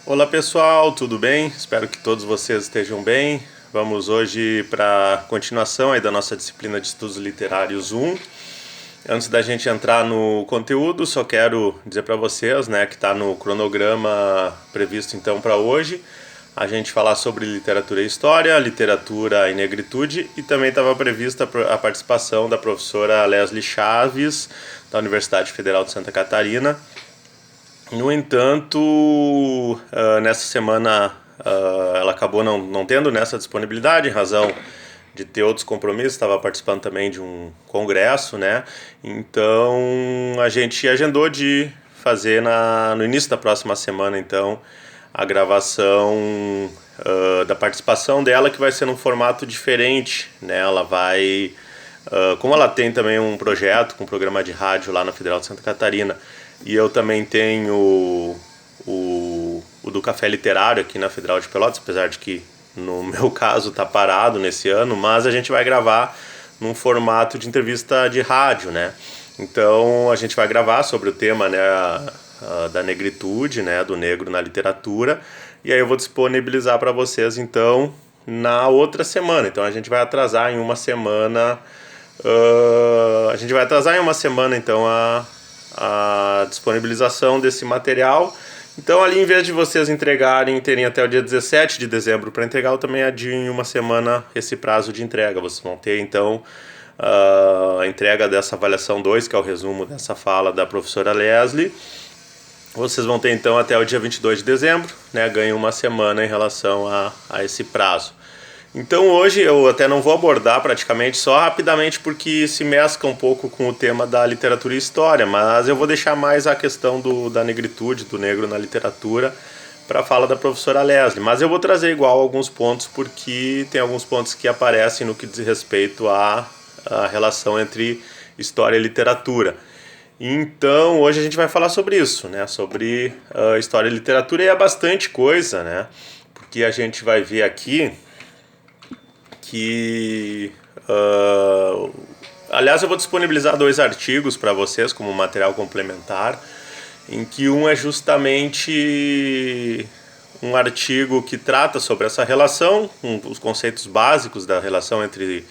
Olá pessoal, tudo bem? Espero que todos vocês estejam bem. Vamos hoje para a continuação aí da nossa disciplina de estudos literários 1. Antes da gente entrar no conteúdo, só quero dizer para vocês, né, que está no cronograma previsto então para hoje, a gente falar sobre literatura e história, literatura e negritude, e também estava prevista a participação da professora Leslie Chaves, da Universidade Federal de Santa Catarina. No entanto, nessa semana ela acabou não tendo nessa disponibilidade, em razão de ter outros compromissos, estava participando também de um congresso, né? Então a gente agendou de fazer no início da próxima semana, então, a gravação da participação dela, que vai ser num formato diferente, né? Ela vai, como ela tem também um projeto com um programa de rádio lá na Federal de Santa Catarina, e eu também tenho o do Café Literário aqui na Federal de Pelotas, apesar de que no meu caso está parado nesse ano, mas a gente vai gravar num formato de entrevista de rádio, né? Então a gente vai gravar sobre o tema, né, da negritude, né, do negro na literatura, e aí eu vou disponibilizar para vocês então na outra semana. Então a gente vai atrasar em uma semana, então a disponibilização desse material. Então ali, em vez de vocês terem até o dia 17 de dezembro para entregar, eu também adio em uma semana esse prazo de entrega. Vocês vão ter então a entrega dessa avaliação 2, que é o resumo dessa fala da professora Leslie. Vocês vão ter então até o dia 22 de dezembro, né? Ganham uma semana em relação a esse prazo. Então hoje eu até não vou abordar praticamente, só rapidamente, porque se mescla um pouco com o tema da literatura e história, mas eu vou deixar mais a questão da negritude, do negro na literatura, para a fala da professora Leslie. Mas eu vou trazer igual alguns pontos, porque tem alguns pontos que aparecem no que diz respeito à relação entre história e literatura. Então hoje a gente vai falar sobre isso, né? Sobre história e literatura, e é bastante coisa, né? Porque a gente vai ver aqui que, aliás, eu vou disponibilizar 2 artigos para vocês como material complementar, em que um é justamente um artigo que trata sobre essa relação, os conceitos básicos da relação entre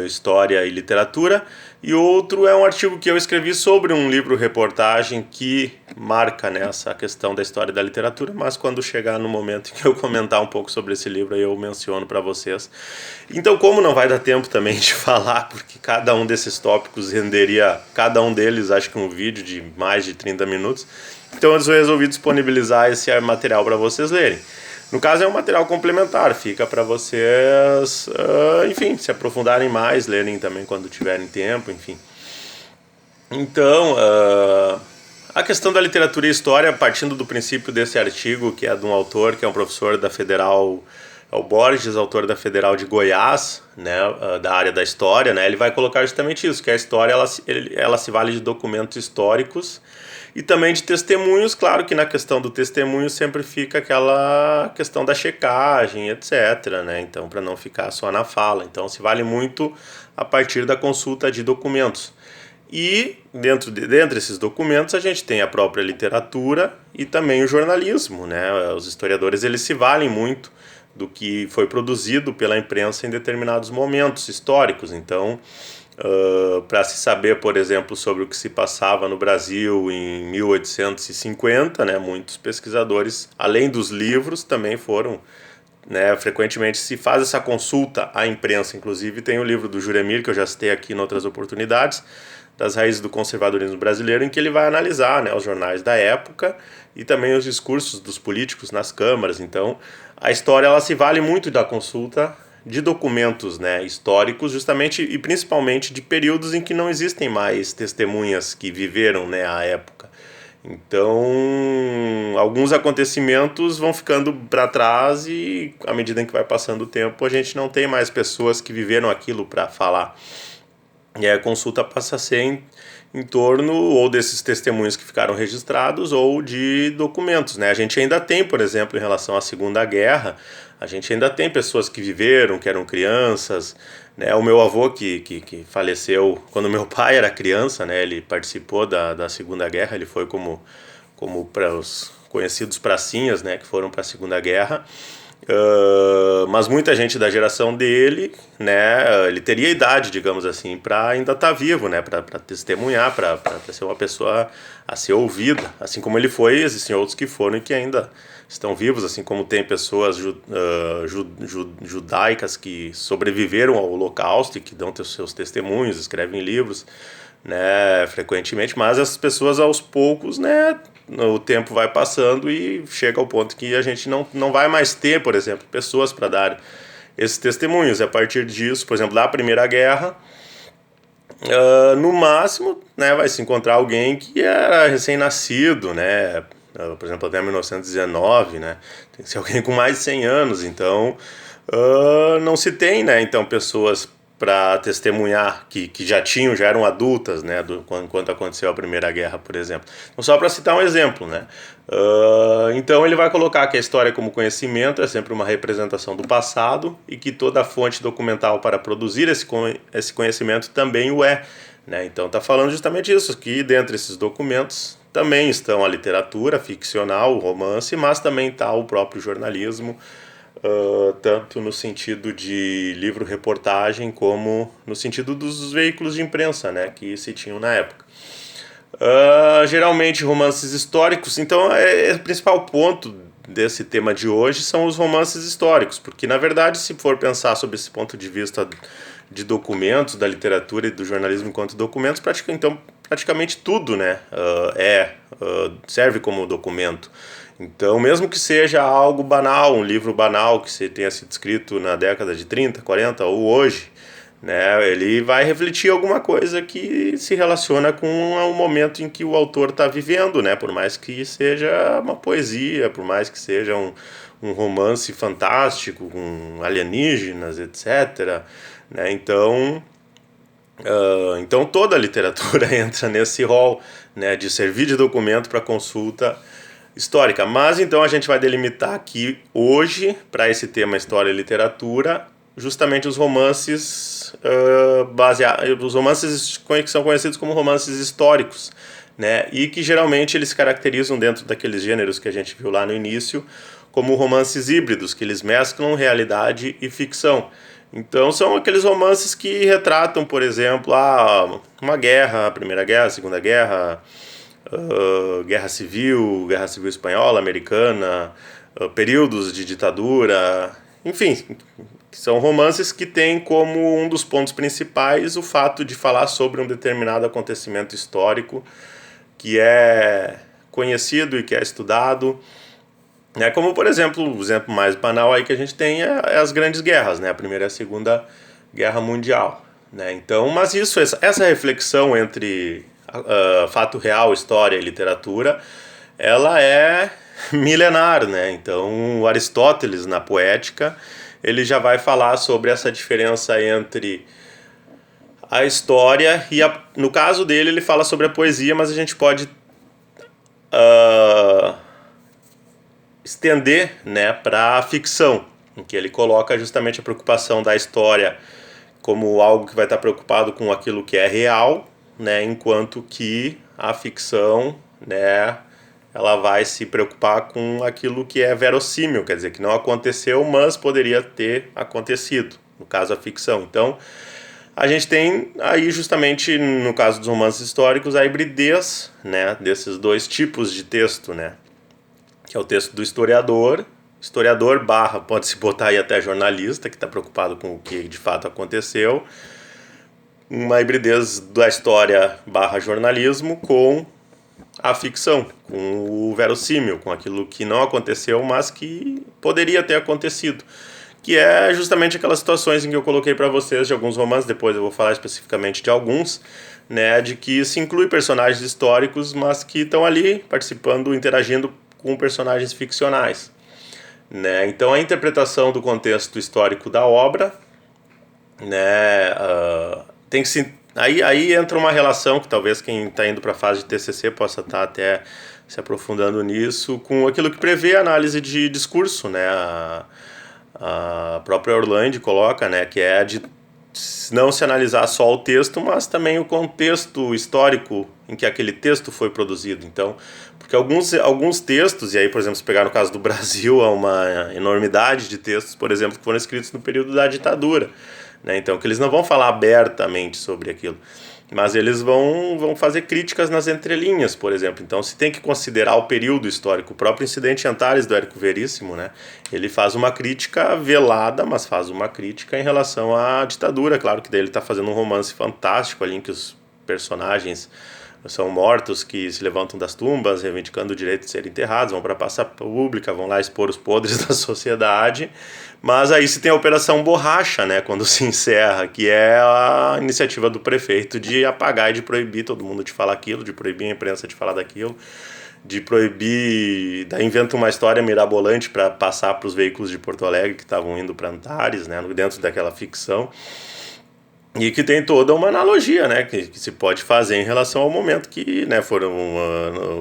história e literatura, e outro é um artigo que eu escrevi sobre um livro-reportagem que marca nessa questão da história da literatura, mas quando chegar no momento em que eu comentar um pouco sobre esse livro, aí eu menciono para vocês. Então, como não vai dar tempo também de falar, porque cada um desses tópicos renderia, cada um deles, acho que um vídeo de mais de 30 minutos, então eu resolvi disponibilizar esse material para vocês lerem. No caso é um material complementar, fica para vocês, enfim, se aprofundarem mais, lerem também quando tiverem tempo, enfim. Então, a questão da literatura e história, partindo do princípio desse artigo, que é de um autor, que é um professor da Federal, é o Borges, autor da Federal de Goiás, né, da área da história, né, ele vai colocar justamente isso, que a história ela se vale de documentos históricos e também de testemunhos. Claro que na questão do testemunho sempre fica aquela questão da checagem, etc., né? Então, para não ficar só na fala. Então, se vale muito a partir da consulta de documentos. E dentro desses documentos a gente tem a própria literatura e também o jornalismo, né? Os historiadores, eles se valem muito do que foi produzido pela imprensa em determinados momentos históricos. Então, para se saber, por exemplo, sobre o que se passava no Brasil em 1850, né, muitos pesquisadores, além dos livros, também foram, né, frequentemente se faz essa consulta à imprensa. Inclusive tem o livro do Juremir, que eu já citei aqui em outras oportunidades, das raízes do conservadorismo brasileiro, em que ele vai analisar, né, os jornais da época e também os discursos dos políticos nas câmaras. Então, a história ela se vale muito da consulta de documentos, né, históricos, justamente e principalmente de períodos em que não existem mais testemunhas que viveram, né, a época. Então, alguns acontecimentos vão ficando para trás e, à medida em que vai passando o tempo, a gente não tem mais pessoas que viveram aquilo para falar. E aí a consulta passa a ser em torno ou desses testemunhos que ficaram registrados ou de documentos, né? A gente ainda tem, por exemplo, em relação à Segunda Guerra, a gente ainda tem pessoas que viveram, que eram crianças, né? O meu avô que faleceu quando meu pai era criança, né? Ele participou da Segunda Guerra, ele foi como conhecidos pracinhas, né, que foram para a Segunda Guerra. Mas muita gente da geração dele, né, ele teria idade, digamos assim, para ainda estar vivo, né, para testemunhar, para ser uma pessoa a ser ouvida, assim como ele foi. Existem outros que foram e que ainda estão vivos, assim como tem pessoas judaicas que sobreviveram ao Holocausto e que dão seus testemunhos, escrevem livros, né, frequentemente, mas essas pessoas aos poucos, né, o tempo vai passando e chega ao ponto que a gente não vai mais ter, por exemplo, pessoas para dar esses testemunhos. E a partir disso, por exemplo, da Primeira Guerra, no máximo, né, vai se encontrar alguém que era recém-nascido, né, por exemplo, até 1919, né, tem que ser alguém com mais de 100 anos, então não se tem, né, então pessoas para testemunhar que já eram adultas, né, enquanto aconteceu a Primeira Guerra, por exemplo. Então, só para citar um exemplo, né. Então ele vai colocar que a história como conhecimento é sempre uma representação do passado e que toda a fonte documental para produzir esse conhecimento também o é, né. Então está falando justamente isso, que dentre esses documentos também estão a literatura ficcional, o romance, mas também está o próprio jornalismo, tanto no sentido de livro-reportagem como no sentido dos veículos de imprensa, né, que se tinham na época. Geralmente romances históricos, então o principal ponto desse tema de hoje são os romances históricos, porque na verdade, se for pensar sob esse ponto de vista de documentos, da literatura e do jornalismo enquanto documentos, praticamente tudo, né, serve como documento. Então, mesmo que seja algo banal, um livro banal que tenha sido escrito na década de 30, 40 ou hoje, né, ele vai refletir alguma coisa que se relaciona com o momento em que o autor está vivendo, né, por mais que seja uma poesia, por mais que seja um romance fantástico com alienígenas, etc., né, então toda a literatura entra nesse rol, né, de servir de documento para consulta histórica. Mas então a gente vai delimitar aqui hoje, para esse tema história e literatura, justamente os romances os romances que são conhecidos como romances históricos, né, e que geralmente eles se caracterizam dentro daqueles gêneros que a gente viu lá no início como romances híbridos, que eles mesclam realidade e ficção. Então são aqueles romances que retratam, por exemplo, uma guerra, a Primeira Guerra, a Segunda Guerra, Guerra Civil Espanhola, Americana, períodos de ditadura, enfim, são romances que têm como um dos pontos principais o fato de falar sobre um determinado acontecimento histórico que é conhecido e que é estudado, né? Como, por exemplo, o exemplo mais banal aí que a gente tem é as grandes guerras, né? A Primeira e a Segunda Guerra Mundial, né? Então, mas essa reflexão entre fato real, história e literatura, ela é milenar, né? Então, o Aristóteles, na Poética, ele já vai falar sobre essa diferença entre a história e, no caso dele, ele fala sobre a poesia, mas a gente pode estender, né, para a ficção, em que ele coloca justamente a preocupação da história como algo que vai estar preocupado com aquilo que é real, né, enquanto que a ficção, né, ela vai se preocupar com aquilo que é verossímil, quer dizer, que não aconteceu, mas poderia ter acontecido, no caso a ficção. Então, a gente tem aí justamente, no caso dos romances históricos, a hibridez, né, desses dois tipos de texto, né, que é o texto do historiador barra, pode-se botar aí até jornalista, que está preocupado com o que de fato aconteceu, uma hibridez da história barra jornalismo com a ficção, com o verossímil, com aquilo que não aconteceu, mas que poderia ter acontecido, que é justamente aquelas situações em que eu coloquei para vocês de alguns romances, depois eu vou falar especificamente de alguns, né, de que se inclui personagens históricos, mas que estão ali participando, interagindo com personagens ficcionais, né? Então a interpretação do contexto histórico da obra, né, tem que se aí entra uma relação que talvez quem está indo para a fase de TCC possa estar até se aprofundando nisso, com aquilo que prevê a análise de discurso, né? A própria Orlandi coloca, né, que é de não se analisar só o texto, mas também o contexto histórico em que aquele texto foi produzido. Então, porque alguns textos, e aí, por exemplo, se pegar no caso do Brasil, há uma enormidade de textos, por exemplo, que foram escritos no período da ditadura, né? Então, que eles não vão falar abertamente sobre aquilo, mas eles vão fazer críticas nas entrelinhas, por exemplo. Então, se tem que considerar o período histórico. O próprio Incidente Antares, do Érico Veríssimo, né? Ele faz uma crítica velada, mas faz uma crítica em relação à ditadura. Claro que daí ele está fazendo um romance fantástico ali, em que os personagens são mortos, que se levantam das tumbas, reivindicando o direito de serem enterrados, vão para a praça pública, vão lá expor os podres da sociedade. Mas aí se tem a Operação Borracha, né, quando se encerra, que é a iniciativa do prefeito de apagar e de proibir todo mundo de falar aquilo, de proibir a imprensa de falar daquilo, de proibir, daí inventa uma história mirabolante para passar para os veículos de Porto Alegre que estavam indo para Antares, né, dentro daquela ficção. E que tem toda uma analogia, né, que se pode fazer em relação ao momento que, né,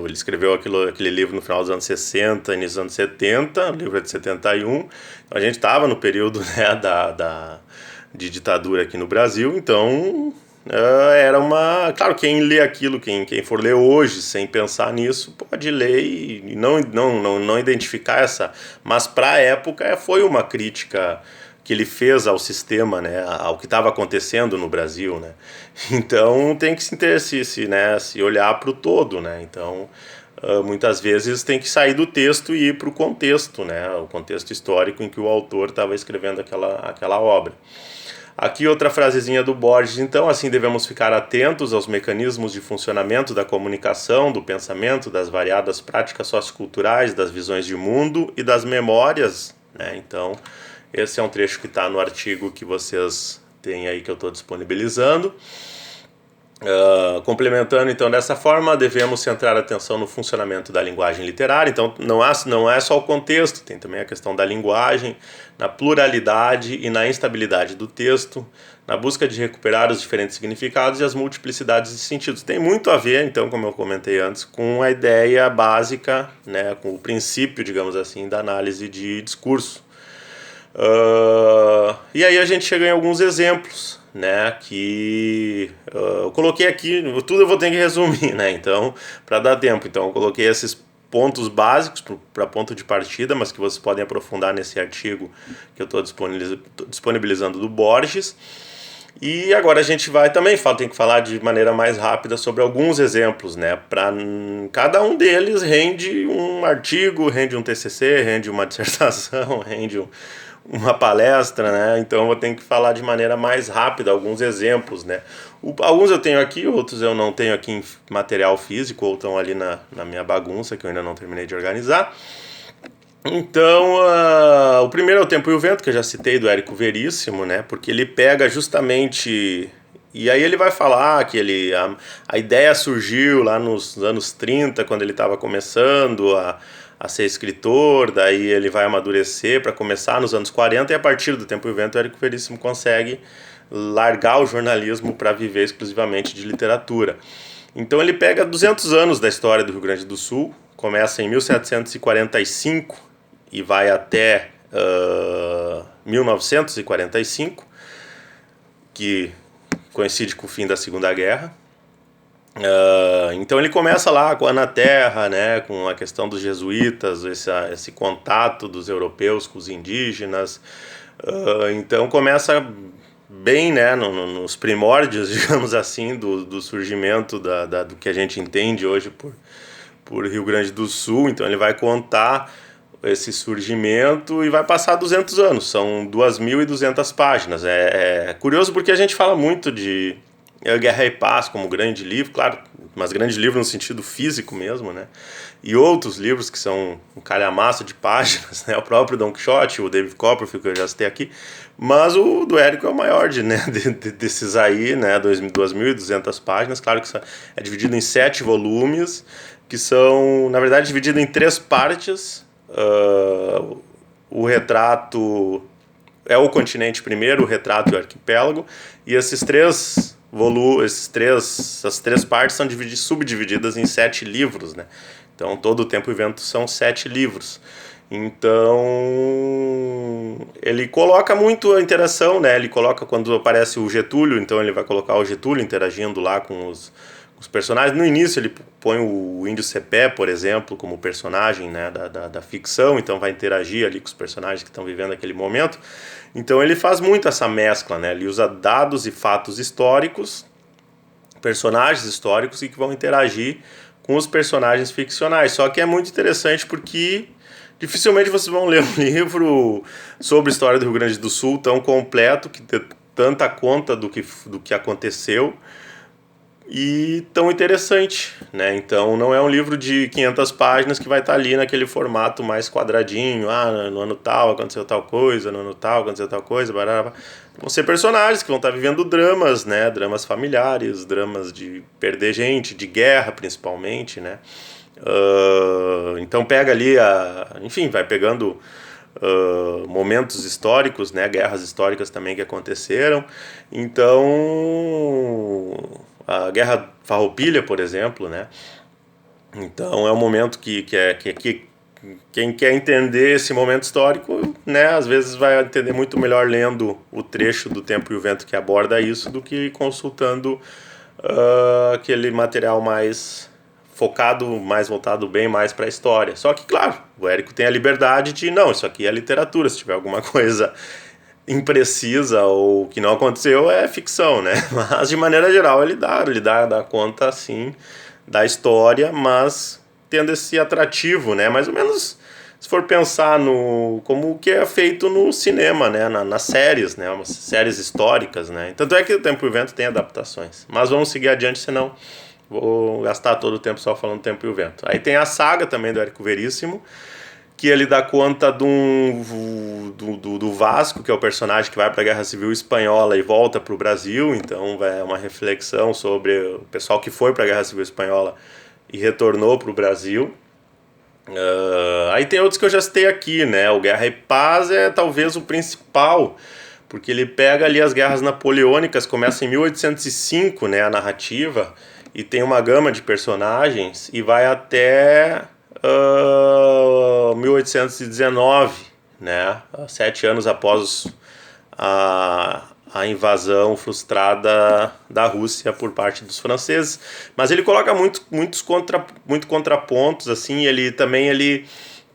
ele escreveu aquele livro no final dos anos 60, início dos anos 70, o livro é de 71, então a gente estava no período, né, de ditadura aqui no Brasil, então era uma... Claro, quem lê aquilo, quem for ler hoje sem pensar nisso, pode ler e não identificar essa... Mas para a época foi uma crítica que ele fez ao sistema, né, ao que estava acontecendo no Brasil, né. Então tem que se olhar para o todo, né. Então muitas vezes tem que sair do texto e ir para o contexto, né, o contexto histórico em que o autor estava escrevendo aquela obra. Aqui outra frasezinha do Borges. Então, assim, devemos ficar atentos aos mecanismos de funcionamento da comunicação, do pensamento, das variadas práticas socioculturais, das visões de mundo e das memórias, né. Então esse é um trecho que está no artigo que vocês têm aí, que eu estou disponibilizando. Complementando, então, dessa forma, devemos centrar a atenção no funcionamento da linguagem literária. Então, não é só o contexto, tem também a questão da linguagem, na pluralidade e na instabilidade do texto, na busca de recuperar os diferentes significados e as multiplicidades de sentidos. Tem muito a ver, então, como eu comentei antes, com a ideia básica, né, com o princípio, digamos assim, da análise de discurso. E aí a gente chega em alguns exemplos, né, que eu coloquei aqui, tudo eu vou ter que resumir, né, então, para dar tempo. Então eu coloquei esses pontos básicos para ponto de partida, mas que vocês podem aprofundar nesse artigo que eu estou disponibilizando do Borges. E agora a gente vai também, tem que falar de maneira mais rápida sobre alguns exemplos, né? Cada um deles rende um artigo, rende um TCC, rende uma dissertação, rende uma palestra, né? Então eu vou ter que falar de maneira mais rápida alguns exemplos, né? Alguns eu tenho aqui, outros eu não tenho aqui em material físico, ou estão ali na minha bagunça que eu ainda não terminei de organizar. Então, o primeiro é O Tempo e o Vento, que eu já citei, do Érico Veríssimo, né? Porque ele pega justamente... E aí ele vai falar que a ideia surgiu lá nos anos 30, quando ele estava começando a ser escritor, daí ele vai amadurecer para começar nos anos 40, e a partir do Tempo e o Vento, o Érico Veríssimo consegue largar o jornalismo para viver exclusivamente de literatura. Então ele pega 200 anos da história do Rio Grande do Sul, começa em 1745, e vai até 1945, que coincide com o fim da Segunda Guerra. Então ele começa lá com a Ana Terra, né, com a questão dos jesuítas, esse contato dos europeus com os indígenas. Então começa bem, né, nos primórdios, digamos assim, do surgimento do que a gente entende hoje por Rio Grande do Sul. Então ele vai contar esse surgimento e vai passar 200 anos, são 2.200 páginas. É curioso porque a gente fala muito de Guerra e Paz como grande livro, claro, mas grande livro no sentido físico mesmo, né? E outros livros que são um calhamaço de páginas, né? O próprio Don Quixote, o David Copperfield, que eu já citei aqui, mas o do Érico é o maior desses aí, né? 2.200 páginas, claro que é dividido em 7 volumes, que são, na verdade, dividido em 3 partes. O retrato é o continente primeiro, o retrato e o arquipélago, e essas três partes são subdivididas em 7 livros, né? Então, todo o Tempo e o Vento são 7 livros. Então, ele coloca muito a interação, né? Ele coloca quando aparece o Getúlio, então ele vai colocar o Getúlio interagindo lá com os personagens. No início ele põe o Índio Cepé, por exemplo, como personagem, né, da ficção, então vai interagir ali com os personagens que estão vivendo aquele momento. Então ele faz muito essa mescla, né? Ele usa dados e fatos históricos, personagens históricos e que vão interagir com os personagens ficcionais. Só que é muito interessante porque dificilmente vocês vão ler um livro sobre a história do Rio Grande do Sul tão completo, que dê tanta conta do que aconteceu e tão interessante, né? Então não é um livro de 500 páginas que vai estar ali naquele formato mais quadradinho, no ano tal aconteceu tal coisa, no ano tal aconteceu tal coisa, barará. Vão ser personagens que vão estar vivendo dramas, né? Dramas familiares, dramas de perder gente, de guerra principalmente, né? Então pega ali, enfim, vai pegando momentos históricos, né? Guerras históricas também que aconteceram. Então a Guerra Farroupilha, por exemplo, né? Então é um momento que quem quer entender esse momento histórico, né, às vezes vai entender muito melhor lendo o trecho do Tempo e o Vento que aborda isso do que consultando aquele material mais focado, mais voltado bem mais para a história. Só que, claro, o Érico tem a liberdade de, não, isso aqui é literatura, se tiver alguma coisa imprecisa ou que não aconteceu é ficção, né? Mas de maneira geral ele dá conta sim da história, mas tendo esse atrativo, né? Mais ou menos se for pensar no como que é feito no cinema, né? Nas séries, né? Umas séries históricas, né? Tanto é que o Tempo e o Vento tem adaptações. Mas vamos seguir adiante, senão vou gastar todo o tempo só falando Tempo e o Vento. Aí tem a saga também do Érico Veríssimo, que ele dá conta do Vasco, que é o personagem que vai para a Guerra Civil Espanhola e volta para o Brasil. Então é uma reflexão sobre o pessoal que foi para a Guerra Civil Espanhola e retornou para o Brasil. Aí tem outros que eu já citei aqui, né? O Guerra e Paz é talvez o principal, porque ele pega ali as guerras napoleônicas, começa em 1805, né, a narrativa, e tem uma gama de personagens e vai até 1819, né, 7 anos após a invasão frustrada da Rússia por parte dos franceses. Mas ele coloca muitos contrapontos, assim. Ele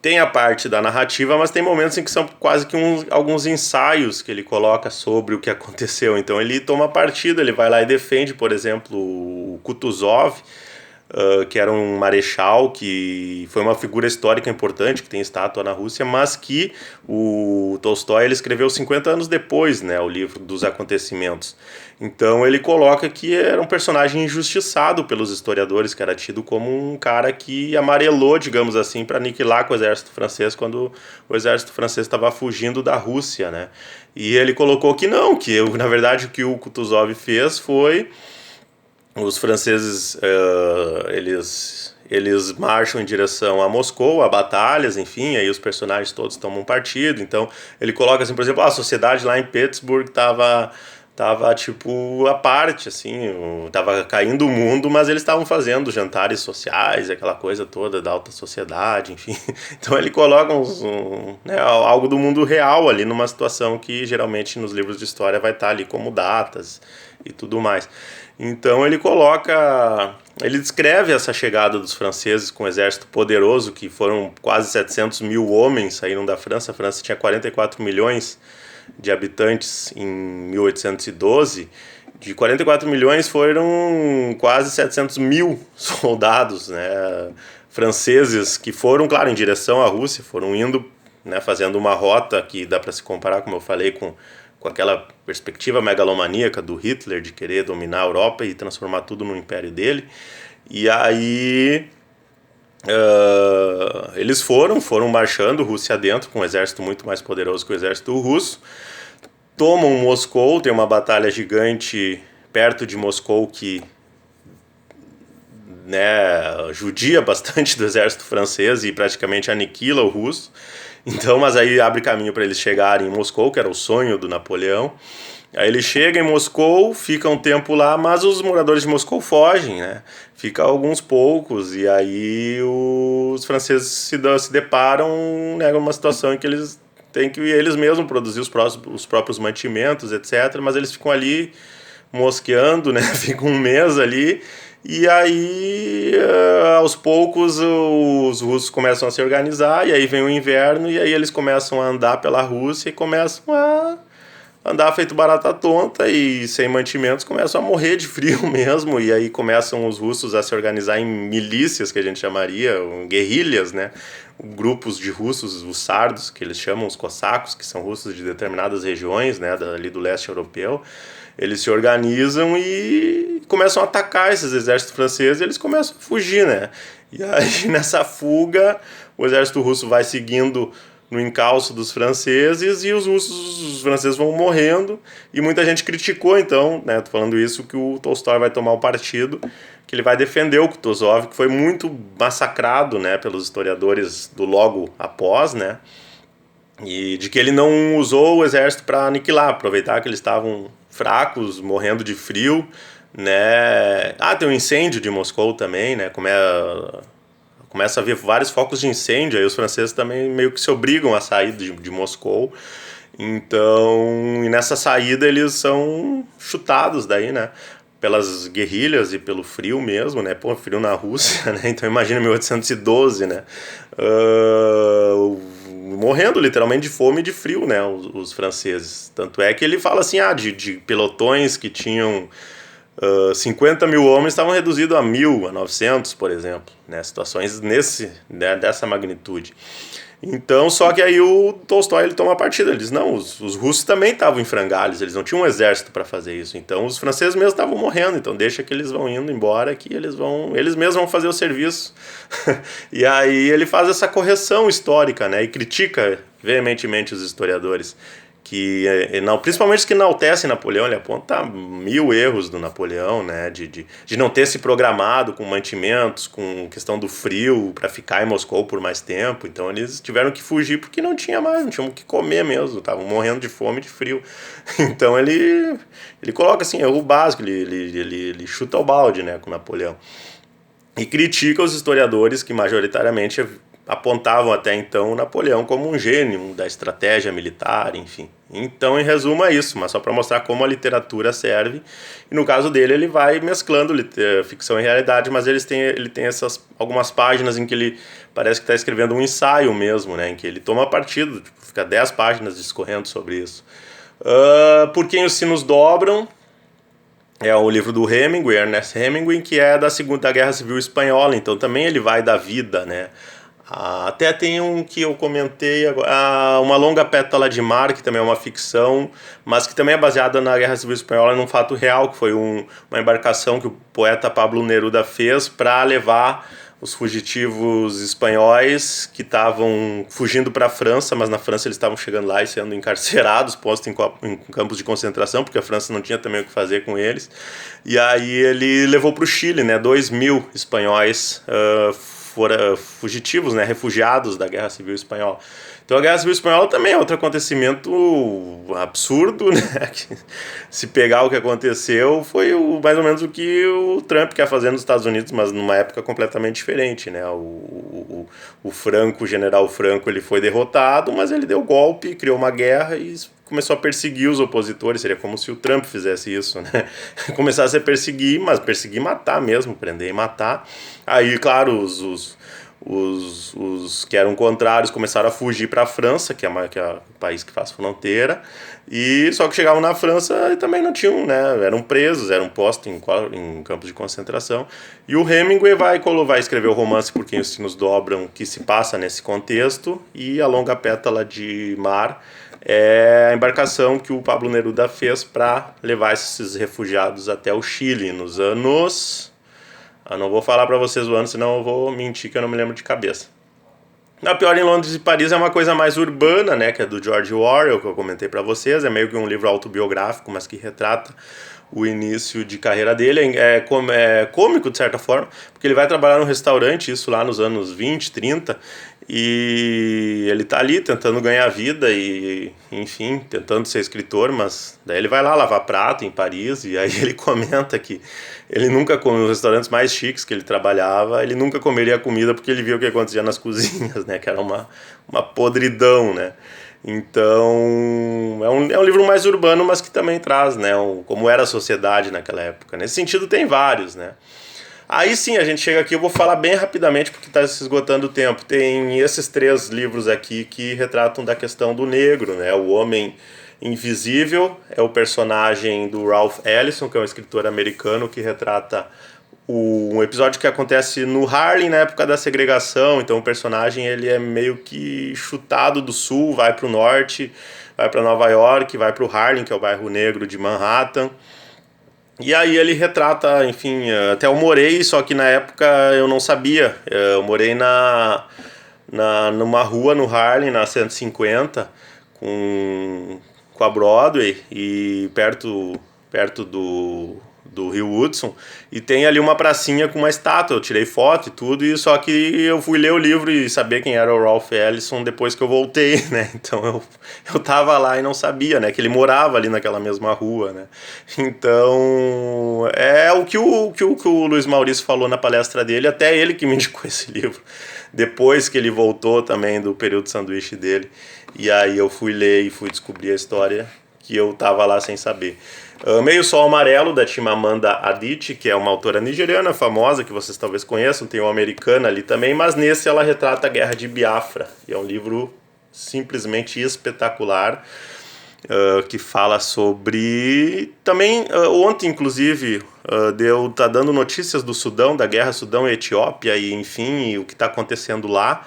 tem a parte da narrativa, mas tem momentos em que são quase que alguns ensaios que ele coloca sobre o que aconteceu. Então ele toma partido, ele vai lá e defende, por exemplo, o Kutuzov, que era um marechal que foi uma figura histórica importante, que tem estátua na Rússia, mas que o Tolstói ele escreveu 50 anos depois, né, o livro dos acontecimentos. Então ele coloca que era um personagem injustiçado pelos historiadores, que era tido como um cara que amarelou, digamos assim, para aniquilar com o exército francês quando o exército francês estava fugindo da Rússia, né? E ele colocou que não, que na verdade o que o Kutuzov fez foi os franceses, eles marcham em direção a Moscou, a batalhas, enfim, aí os personagens todos tomam partido. Então ele coloca assim, por exemplo, a sociedade lá em Petersburg estava tipo à parte, assim, tava caindo o mundo, mas eles estavam fazendo jantares sociais, aquela coisa toda da alta sociedade, enfim. Então ele coloca algo do mundo real ali numa situação que geralmente nos livros de história vai estar ali como datas e tudo mais. Então ele descreve essa chegada dos franceses com um exército poderoso, que foram quase 700 mil homens saíram da França. A França tinha 44 milhões de habitantes em 1812. De 44 milhões foram quase 700 mil soldados, né, franceses, que foram, claro, em direção à Rússia, foram indo, né, fazendo uma rota que dá para se comparar, como eu falei, com aquela perspectiva megalomaníaca do Hitler de querer dominar a Europa e transformar tudo no império dele. E aí eles foram marchando Rússia dentro, com um exército muito mais poderoso que o exército russo, tomam Moscou, tem uma batalha gigante perto de Moscou que, né, judia bastante do exército francês e praticamente aniquila o russo. Então, mas aí abre caminho para eles chegarem em Moscou, que era o sonho do Napoleão. Aí ele chega em Moscou, fica um tempo lá, mas os moradores de Moscou fogem, né? Fica alguns poucos, e aí os franceses se deparam, né, com uma situação em que eles têm que eles mesmos produzir os próprios mantimentos, etc. Mas eles ficam ali mosqueando, né? Ficam um mês ali, e aí aos poucos os russos começam a se organizar, e aí vem o inverno, e aí eles começam a andar pela Rússia e começam a andar feito barata tonta e sem mantimentos começam a morrer de frio mesmo, e aí começam os russos a se organizar em milícias, que a gente chamaria, guerrilhas, né? Grupos de russos, os sardos, que eles chamam os cossacos, que são russos de determinadas regiões, né, ali do leste europeu. Eles se organizam e começam a atacar esses exércitos franceses, e eles começam a fugir, né? E aí nessa fuga, o exército russo vai seguindo no encalço dos franceses, e os franceses vão morrendo, e muita gente criticou, então, né, tô falando isso, que o Tolstói vai tomar o partido, que ele vai defender o Kutuzov, que foi muito massacrado, né, pelos historiadores do logo após, né, e de que ele não usou o exército para aniquilar, aproveitar que eles estavam fracos, morrendo de frio, né. Tem um incêndio de Moscou também, né, começa a haver vários focos de incêndio, aí os franceses também meio que se obrigam a sair de Moscou. Então, e nessa saída eles são chutados daí, né, pelas guerrilhas e pelo frio mesmo, né, frio na Rússia, né, então imagina 1812, né, morrendo literalmente de fome e de frio, né, os franceses. Tanto é que ele fala assim, de pelotões que tinham 50 mil homens estavam reduzidos a 1.000, a 900, por exemplo, né? Situações dessa magnitude. Então, só que aí o Tolstói ele toma a partida, ele diz, não, os russos também estavam em frangalhos, eles não tinham um exército para fazer isso, então os franceses mesmo estavam morrendo, então deixa que eles vão indo embora, que eles mesmos vão fazer o serviço. E aí ele faz essa correção histórica, né, e critica veementemente os historiadores, principalmente os que enaltecem Napoleão. Ele aponta 1000 erros do Napoleão, né, de não ter se programado com mantimentos, com questão do frio, para ficar em Moscou por mais tempo. Então eles tiveram que fugir porque não tinha mais, não tinham o que comer mesmo, estavam morrendo de fome e de frio. Então ele coloca assim, erro básico, ele chuta o balde, né, com Napoleão. E critica os historiadores que majoritariamente apontavam até então Napoleão como um gênio da estratégia militar, enfim. Então, em resumo, é isso, mas só para mostrar como a literatura serve. E no caso dele, ele vai mesclando ficção e realidade, mas ele tem algumas páginas em que ele parece que está escrevendo um ensaio mesmo, né, em que ele toma partido, fica 10 páginas discorrendo sobre isso. Por Quem os Sinos Dobram é o livro do Hemingway, Ernest Hemingway, que é da Guerra Civil Espanhola, então também ele vai da vida, né. Até tem um que eu comentei agora, Uma Longa Pétala de Mar, que também é uma ficção, mas que também é baseada na Guerra Civil Espanhola, num fato real, que foi uma embarcação que o poeta Pablo Neruda fez para levar os fugitivos espanhóis que estavam fugindo para a França, mas na França eles estavam chegando lá e sendo encarcerados, postos em campos de concentração, porque a França não tinha também o que fazer com eles. E aí ele levou para o Chile, né, 2.000 espanhóis fugitivos, né, refugiados da Guerra Civil Espanhola. Então a Guerra Civil Espanhola também é outro acontecimento absurdo, né? Se pegar o que aconteceu, foi mais ou menos o que o Trump quer fazer nos Estados Unidos, mas numa época completamente diferente, né? O general Franco, ele foi derrotado, mas ele deu golpe, criou uma guerra e começou a perseguir os opositores. Seria como se o Trump fizesse isso, né? Começasse a perseguir, mas perseguir e matar mesmo, prender e matar. Aí, claro, os que eram contrários começaram a fugir para a França, que é o país que faz fronteira, e só que chegavam na França e também não tinham, né, eram presos, eram postos em campos de concentração. E o Hemingway vai escrever o romance Por Quem os Sinos Dobram, que se passa nesse contexto, e A Longa Pétala de Mar é a embarcação que o Pablo Neruda fez para levar esses refugiados até o Chile nos anos... Eu não vou falar para vocês o ano, senão eu vou mentir que eu não me lembro de cabeça. A Pior em Londres e Paris é uma coisa mais urbana, né, que é do George Orwell, que eu comentei para vocês. É meio que um livro autobiográfico, mas que retrata o início de carreira dele. É cômico, de certa forma, porque ele vai trabalhar num restaurante, isso lá nos anos 20, 30, E ele tá ali tentando ganhar vida e, enfim, tentando ser escritor, mas daí ele vai lá lavar prato em Paris e aí ele comenta que ele nunca comeu nos restaurantes mais chiques que ele trabalhava, ele nunca comeria comida porque ele via o que acontecia nas cozinhas, né, que era uma podridão, né. Então, é um livro mais urbano, mas que também traz, né, como era a sociedade naquela época. Nesse sentido tem vários, né. Aí sim, a gente chega aqui, eu vou falar bem rapidamente porque está se esgotando o tempo. Tem esses 3 livros aqui que retratam da questão do negro, né? O Homem Invisível é o personagem do Ralph Ellison, que é um escritor americano que retrata um episódio que acontece no Harlem na época da segregação. Então o personagem ele é meio que chutado do sul, vai para o norte, vai para Nova York, vai para o Harlem, que é o bairro negro de Manhattan. E aí ele retrata, enfim, até eu morei, só que na época eu não sabia. Eu morei numa rua no Harlem, na 150, com a Broadway, e perto do Rio Hudson, e tem ali uma pracinha com uma estátua, eu tirei foto e tudo, e só que eu fui ler o livro e saber quem era o Ralph Ellison depois que eu voltei, né, então eu tava lá e não sabia, né, que ele morava ali naquela mesma rua, né, então é o que o Luiz Maurício falou na palestra dele, até ele que me indicou esse livro, depois que ele voltou também do período de sanduíche dele, e aí eu fui ler e fui descobrir a história que eu tava lá sem saber. Meio Sol Amarelo, da Chimamanda Adichie, que é uma autora nigeriana famosa, que vocês talvez conheçam, tem uma americana ali também, mas nesse ela retrata a Guerra de Biafra, e é um livro simplesmente espetacular, que fala sobre... Também, ontem inclusive, tá dando notícias do Sudão, da Guerra Sudão e Etiópia, e enfim, o que está acontecendo lá,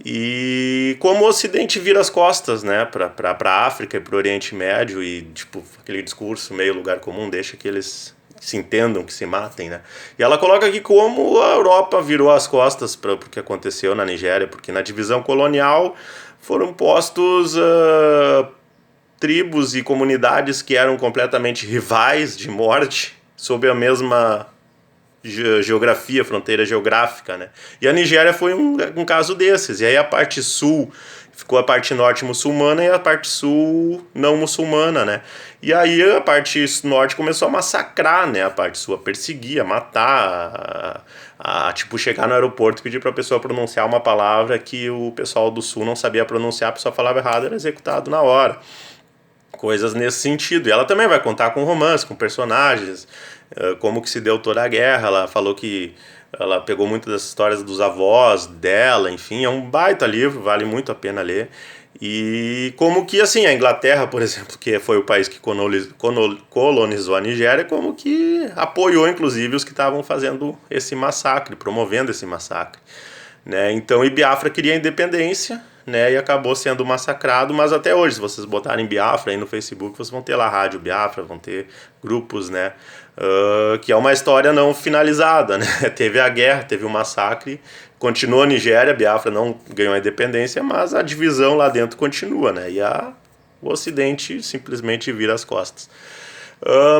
e como o Ocidente vira as costas, né, para a África e para o Oriente Médio, e tipo aquele discurso meio lugar comum deixa que eles se entendam, que se matem, né. E ela coloca aqui como a Europa virou as costas para o que aconteceu na Nigéria, porque na divisão colonial foram postos tribos e comunidades que eram completamente rivais de morte sob a mesma geografia, fronteira geográfica, né? E a Nigéria foi um caso desses. E aí a parte sul ficou a parte norte muçulmana e a parte sul não muçulmana, né? E aí a parte norte começou a massacrar, né? A parte sul a perseguir, a matar, tipo chegar no aeroporto e pedir para a pessoa pronunciar uma palavra que o pessoal do sul não sabia pronunciar, a pessoa falava errado, era executado na hora. Coisas nesse sentido. E ela também vai contar com romance, com personagens, como que se deu toda a guerra. Ela falou que ela pegou muitas das histórias dos avós dela, enfim, é um baita livro, vale muito a pena ler. E como que, assim, a Inglaterra, por exemplo, que foi o país que colonizou a Nigéria, como que apoiou, inclusive, os que estavam fazendo esse massacre, promovendo esse massacre, né? Então, e Biafra queria independência, né, e acabou sendo massacrado, mas até hoje, se vocês botarem Biafra aí no Facebook, vocês vão ter lá Rádio Biafra, vão ter grupos, né, que é uma história não finalizada, né, teve a guerra, teve o massacre, continuou a Nigéria, Biafra não ganhou a independência, mas a divisão lá dentro continua, né, e o Ocidente simplesmente vira as costas.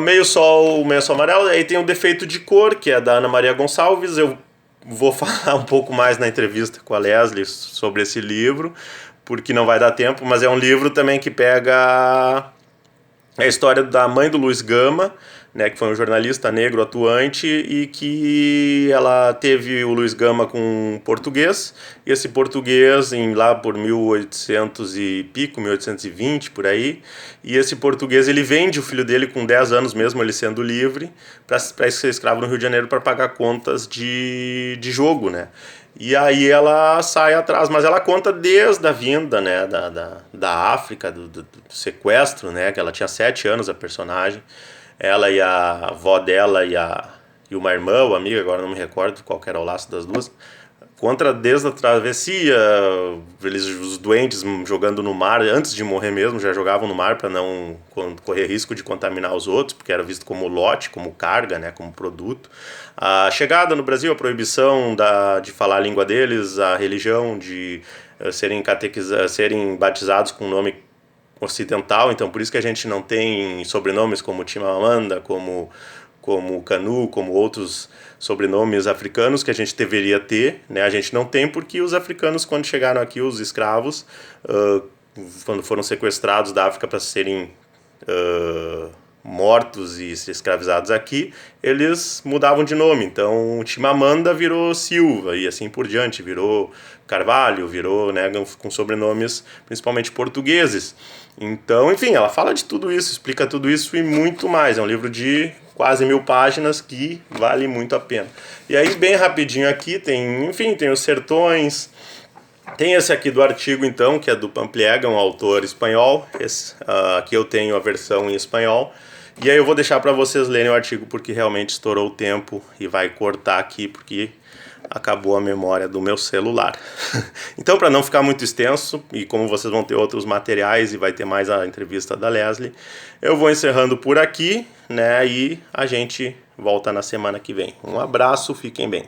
Meio Sol Amarelo, aí tem o Defeito de Cor, que é da Ana Maria Gonçalves. Eu vou falar um pouco mais na entrevista com a Leslie sobre esse livro, porque não vai dar tempo, mas é um livro também que pega a história da mãe do Luiz Gama, né, que foi um jornalista negro atuante e que ela teve o Luiz Gama com um português, e esse português lá por 1800 e pico, 1820 por aí, e esse português ele vende o filho dele com 10 anos mesmo, ele sendo livre, para ser escravo no Rio de Janeiro para pagar contas de jogo, né. E aí ela sai atrás, mas ela conta desde a vinda, né, da África, do sequestro, né, que ela tinha 7 anos, a personagem, ela e a avó dela e uma irmã ou amiga, agora não me recordo qual era o laço das duas, contra desde a travessia, os doentes jogando no mar, antes de morrer mesmo, já jogavam no mar para não correr risco de contaminar os outros, porque era visto como lote, como carga, né, como produto. A chegada no Brasil, a proibição de falar a língua deles, a religião, de serem batizados com nome ocidental, então por isso que a gente não tem sobrenomes como Chimamanda, como Kanu, como outros sobrenomes africanos que a gente deveria ter, né? A gente não tem porque os africanos, quando chegaram aqui, os escravos, quando foram sequestrados da África para serem mortos e escravizados aqui, eles mudavam de nome. Então Chimamanda virou Silva e assim por diante, virou Carvalho, virou, né, com sobrenomes principalmente portugueses. Então, enfim, ela fala de tudo isso, explica tudo isso e muito mais. É um livro de quase 1000 páginas que vale muito a pena. E aí, bem rapidinho aqui, tem os sertões. Tem esse aqui do artigo, então, que é do Pampliega, um autor espanhol. Aqui eu tenho a versão em espanhol. E aí eu vou deixar para vocês lerem o artigo, porque realmente estourou o tempo e vai cortar aqui, porque acabou a memória do meu celular. Então, para não ficar muito extenso, e como vocês vão ter outros materiais e vai ter mais a entrevista da Leslie, eu vou encerrando por aqui, né? E a gente volta na semana que vem. Um abraço, fiquem bem.